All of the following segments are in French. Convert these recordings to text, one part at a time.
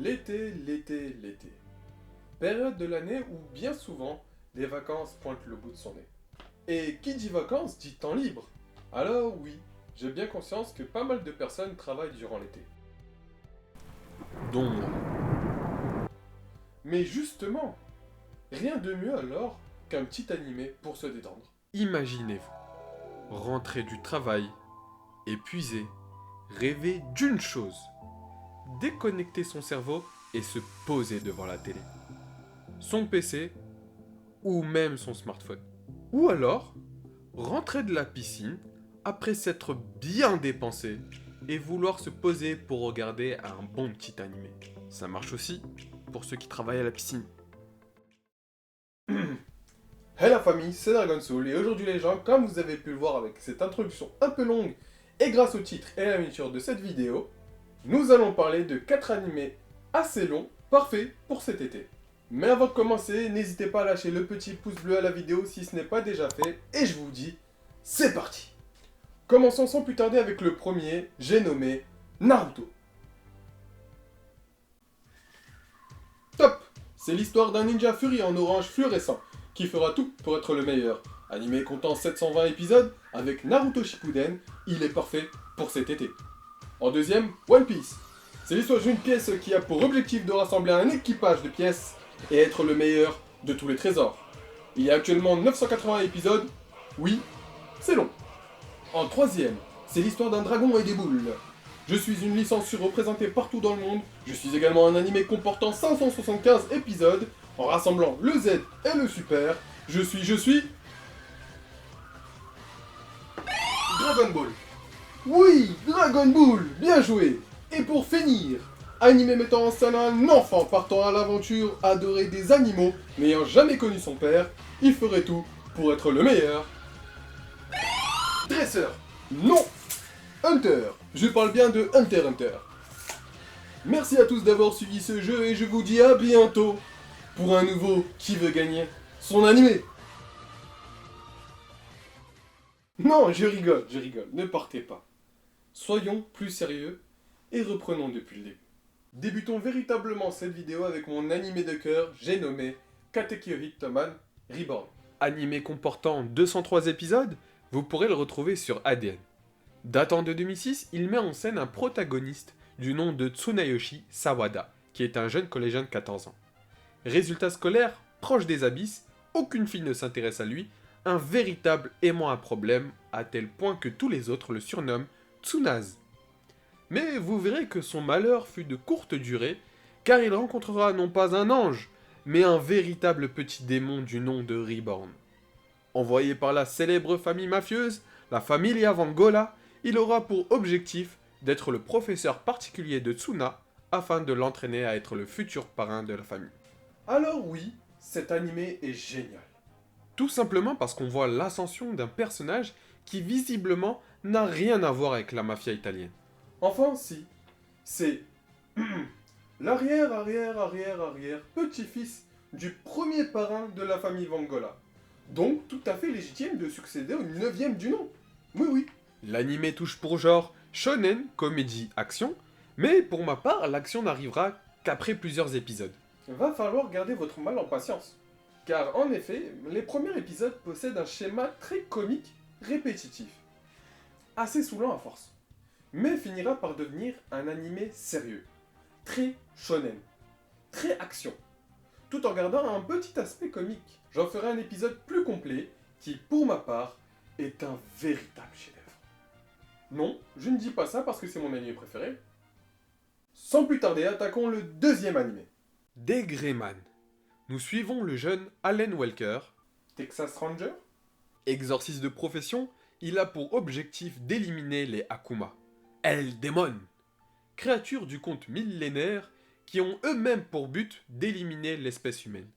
L'été, l'été, l'été. Période de l'année où bien souvent les vacances pointent le bout de son nez. Et qui dit vacances dit temps libre. Alors oui, j'ai bien conscience que pas mal de personnes travaillent durant l'été. Dont moi. Mais justement, rien de mieux alors qu'un petit animé pour se détendre. Imaginez-vous, rentrer du travail, épuisé, rêver d'une chose, déconnecter son cerveau et se poser devant la télé, son PC ou même son smartphone. Ou alors, rentrer de la piscine après s'être bien dépensé et vouloir se poser pour regarder un bon petit animé. Ça marche aussi pour ceux qui travaillent à la piscine. Hey la famille, c'est Dragon Soul et aujourd'hui les gens, comme vous avez pu le voir avec cette introduction un peu longue et grâce au titre et à la miniature de cette vidéo, nous allons parler de 4 animés assez longs, parfaits pour cet été. Mais avant de commencer, n'hésitez pas à lâcher le petit pouce bleu à la vidéo si ce n'est pas déjà fait et je vous dis, c'est parti. Commençons sans plus tarder avec le premier, j'ai nommé Naruto. Top! C'est l'histoire d'un ninja furie en orange fluorescent qui fera tout pour être le meilleur. Animé comptant 720 épisodes, avec Naruto Shippuden, il est parfait pour cet été. En deuxième, One Piece. C'est l'histoire d'une pièce qui a pour objectif de rassembler un équipage de pièces et être le meilleur de tous les trésors. Il y a actuellement 980 épisodes. Oui, c'est long. En troisième, c'est l'histoire d'un dragon et des boules. Je suis une licence surreprésentée partout dans le monde. Je suis également un animé comportant 575 épisodes, en rassemblant le Z et le Super. Je suis... Dragon Ball. Oui, Dragon Ball, bien joué. Et pour finir, animé mettant en scène un enfant partant à l'aventure, adoré des animaux, n'ayant jamais connu son père, il ferait tout pour être le meilleur. Dresseur. Non. Hunter. Je parle bien de Hunter x Hunter. Merci à tous d'avoir suivi ce jeu et je vous dis à bientôt pour un nouveau Qui veut gagner son animé. Non, je rigole, ne partez pas. Soyons plus sérieux et reprenons depuis le début. Débutons véritablement cette vidéo avec mon animé de cœur, j'ai nommé Katekyo Hitman Reborn. Animé comportant 203 épisodes, vous pourrez le retrouver sur ADN. Datant de 2006, il met en scène un protagoniste du nom de Tsunayoshi Sawada, qui est un jeune collégien de 14 ans. Résultat scolaire, proche des abysses, aucune fille ne s'intéresse à lui, un véritable aimant à problème, à tel point que tous les autres le surnomment Tsunaz. Mais vous verrez que son malheur fut de courte durée, car il rencontrera non pas un ange, mais un véritable petit démon du nom de Reborn. Envoyé par la célèbre famille mafieuse, la Familia Vangola, il aura pour objectif d'être le professeur particulier de Tsuna, afin de l'entraîner à être le futur parrain de la famille. Alors oui, cet animé est génial. Tout simplement parce qu'on voit l'ascension d'un personnage qui visiblement n'a rien à voir avec la mafia italienne. Enfin si, c'est l'arrière petit-fils du premier parrain de la famille Vangola. Donc tout à fait légitime de succéder au 9e du nom. Oui oui. L'anime touche pour genre shonen, comédie, action, mais pour ma part, l'action n'arrivera qu'après plusieurs épisodes. Va falloir garder votre mal en patience. Car en effet, les premiers épisodes possèdent un schéma très comique, répétitif. Assez saoulant à force. Mais finira par devenir un animé sérieux. Très shonen. Très action. Tout en gardant un petit aspect comique. J'en ferai un épisode plus complet, qui, pour ma part, est un véritable chef-d'œuvre. Non, je ne dis pas ça parce que c'est mon animé préféré. Sans plus tarder, attaquons le deuxième animé. Degreman. Nous suivons le jeune Allen Walker, Texas Ranger. Exorciste de profession, il a pour objectif d'éliminer les Akuma, El Demon, créatures du conte millénaire qui ont eux-mêmes pour but d'éliminer l'espèce humaine.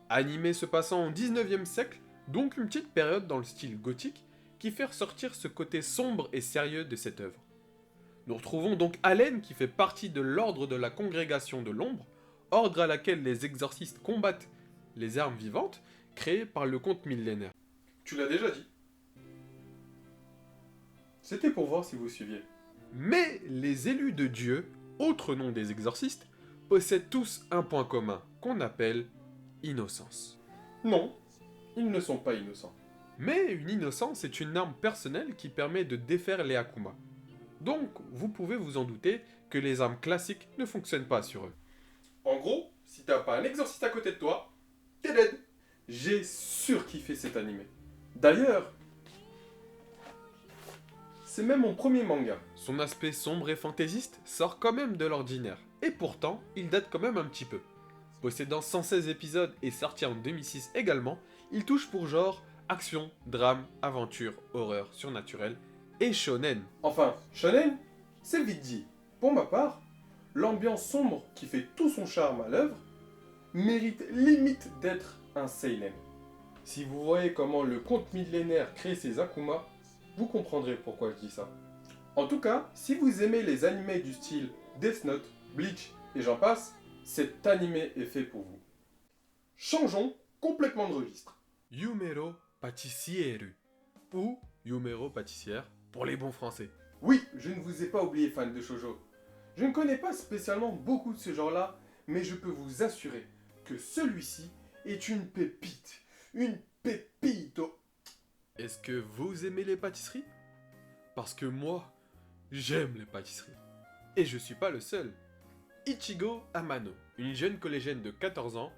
Animé se passant au 19e siècle, donc une petite période dans le style gothique, qui fait ressortir ce côté sombre et sérieux de cette œuvre. Nous retrouvons donc Allen qui fait partie de l'ordre de la Congrégation de l'Ombre, ordre à laquelle les exorcistes combattent les armes vivantes créées par le conte millénaire. Tu l'as déjà dit. C'était pour voir si vous suiviez. Mais les élus de Dieu, autre nom des exorcistes, possèdent tous un point commun qu'on appelle innocence. Non, ils ne sont pas innocents. Mais une innocence est une arme personnelle qui permet de défaire les Akuma. Donc, vous pouvez vous en douter que les armes classiques ne fonctionnent pas sur eux. En gros, si t'as pas un exorciste à côté de toi, t'es dead. J'ai surkiffé cet animé. D'ailleurs, c'est même mon premier manga. Son aspect sombre et fantaisiste sort quand même de l'ordinaire, et pourtant, il date quand même un petit peu. Possédant 116 épisodes et sorti en 2006 également, il touche pour genre action, drame, aventure, horreur, surnaturel et shonen. Enfin, shonen, c'est vite dit. Pour ma part, l'ambiance sombre qui fait tout son charme à l'œuvre mérite limite d'être un seinen. Si vous voyez comment le conte millénaire crée ses Akuma, vous comprendrez pourquoi je dis ça. En tout cas, si vous aimez les animés du style Death Note, Bleach et j'en passe, cet animé est fait pour vous. Changeons complètement de registre. Yumero Pâtissieru, ou Yumero Pâtissière pour les bons français. Oui, je ne vous ai pas oublié fan de shoujo. Je ne connais pas spécialement beaucoup de ce genre-là, mais je peux vous assurer que celui-ci est une pépite. Une pépite. Est-ce que vous aimez les pâtisseries? Parce que moi, j'aime les pâtisseries. Et je suis pas le seul. Ichigo Amano, une jeune collégienne de 14 ans,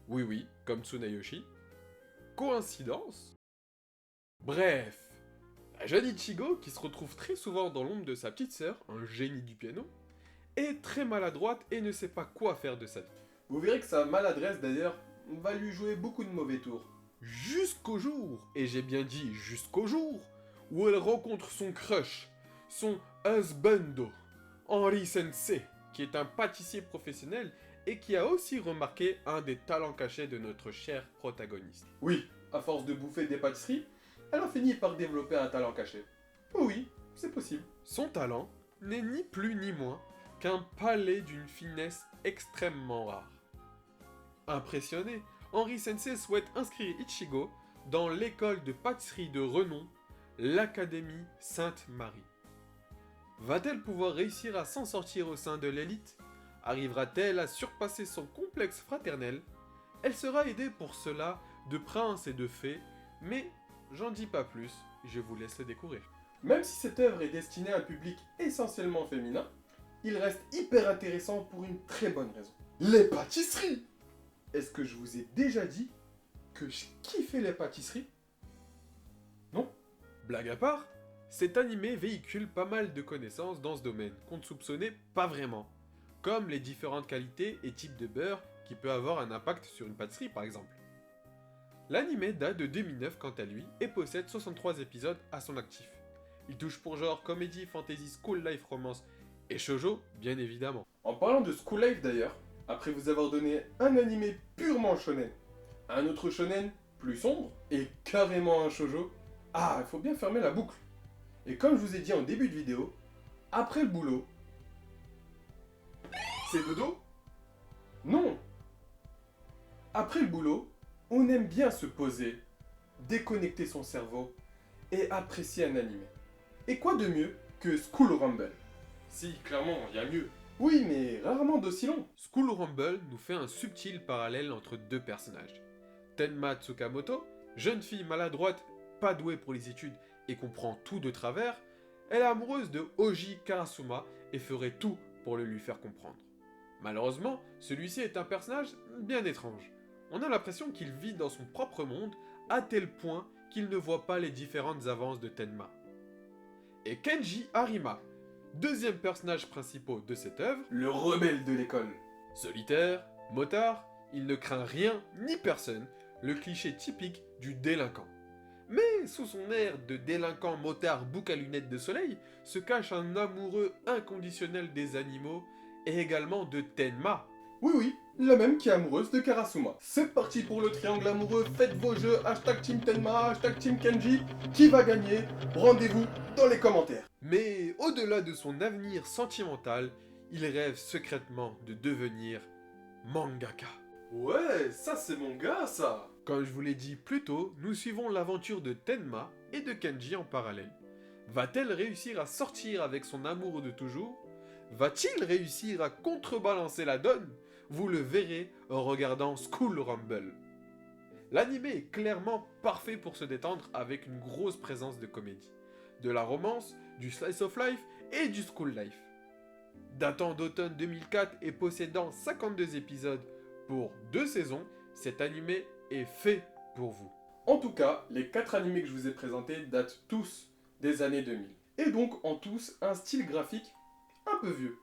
oui, comme Tsunayoshi. Coïncidence? Bref, la jeune Ichigo, qui se retrouve très souvent dans l'ombre de sa petite sœur, un génie du piano, est très maladroite et ne sait pas quoi faire de sa vie. Vous verrez que sa maladresse d'ailleurs va lui jouer beaucoup de mauvais tours. Jusqu'au jour, et j'ai bien dit jusqu'au jour, où elle rencontre son crush, son husbando, Henri Sensei, qui est un pâtissier professionnel et qui a aussi remarqué un des talents cachés de notre cher protagoniste. Oui, à force de bouffer des pâtisseries, elle a fini par développer un talent caché. Oh oui, c'est possible. Son talent n'est ni plus ni moins qu'un palais d'une finesse extrêmement rare. Impressionné, Henri Sensei souhaite inscrire Ichigo dans l'école de pâtisserie de renom, l'Académie Sainte-Marie. Va-t-elle pouvoir réussir à s'en sortir au sein de l'élite? Arrivera-t-elle à surpasser son complexe fraternel? Elle sera aidée pour cela de princes et de fées, mais j'en dis pas plus, je vous laisse le découvrir. Même si cette œuvre est destinée à un public essentiellement féminin, il reste hyper intéressant pour une très bonne raison. Les pâtisseries! Est-ce que je vous ai déjà dit que je kiffais les pâtisseries? Non? Blague à part, cet animé véhicule pas mal de connaissances dans ce domaine qu'on ne soupçonnait pas vraiment, comme les différentes qualités et types de beurre qui peut avoir un impact sur une pâtisserie par exemple. L'animé date de 2009 quant à lui et possède 63 épisodes à son actif. Il touche pour genre comédie, fantasy, school life, romance et shoujo bien évidemment. En parlant de School Life d'ailleurs, après vous avoir donné un animé purement shonen, un autre shonen plus sombre et carrément un shoujo, il faut bien fermer la boucle. Et comme je vous ai dit en début de vidéo, après le boulot, c'est dodo? Non. Après le boulot, on aime bien se poser, déconnecter son cerveau et apprécier un animé. Et quoi de mieux que School Rumble? Si, clairement, il y a mieux. Oui, mais rarement d'aussi long. School Rumble nous fait un subtil parallèle entre deux personnages. Tenma Tsukamoto, jeune fille maladroite, pas douée pour les études et comprend tout de travers, elle est amoureuse de Oji Karasuma et ferait tout pour le lui faire comprendre. Malheureusement, celui-ci est un personnage bien étrange. On a l'impression qu'il vit dans son propre monde à tel point qu'il ne voit pas les différentes avances de Tenma. Et Kenji Harima, deuxième personnage principal de cette œuvre, Le rebelle de l'école. solitaire, motard, il ne craint rien ni personne, le cliché typique du délinquant. Mais sous son air de délinquant motard bouc à lunettes de soleil, se cache un amoureux inconditionnel des animaux et également de Tenma. Oui, la même qui est amoureuse de Karasuma. C'est parti pour le triangle amoureux, faites vos jeux, hashtag Team Tenma, hashtag Team Kenji. Qui va gagner? Rendez-vous dans les commentaires. Mais au-delà de son avenir sentimental, il rêve secrètement de devenir mangaka. Ouais, ça c'est mon gars, ça. Comme je vous l'ai dit plus tôt, nous suivons l'aventure de Tenma et de Kenji en parallèle. Va-t-elle réussir à sortir avec son amoureux de toujours? Va-t-il réussir à contrebalancer la donne? Vous le verrez en regardant School Rumble. L'anime est clairement parfait pour se détendre avec une grosse présence de comédie, de la romance, du slice of life et du school life. Datant d'automne 2004 et possédant 52 épisodes pour 2 saisons, cet animé est fait pour vous. En tout cas, les 4 animés que je vous ai présentés datent tous des années 2000. Et donc ont tous un style graphique un peu vieux.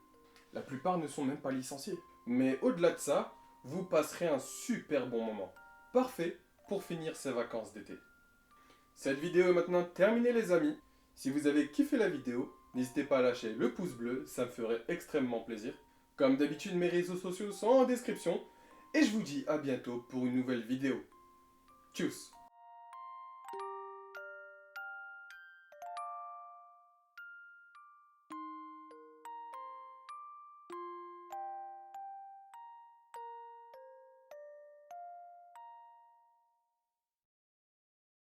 La plupart ne sont même pas licenciés. Mais au-delà de ça, vous passerez un super bon moment. Parfait pour finir ces vacances d'été. Cette vidéo est maintenant terminée les amis. Si vous avez kiffé la vidéo, n'hésitez pas à lâcher le pouce bleu, ça me ferait extrêmement plaisir. Comme d'habitude, mes réseaux sociaux sont en description. Et je vous dis à bientôt pour une nouvelle vidéo. Tchuss!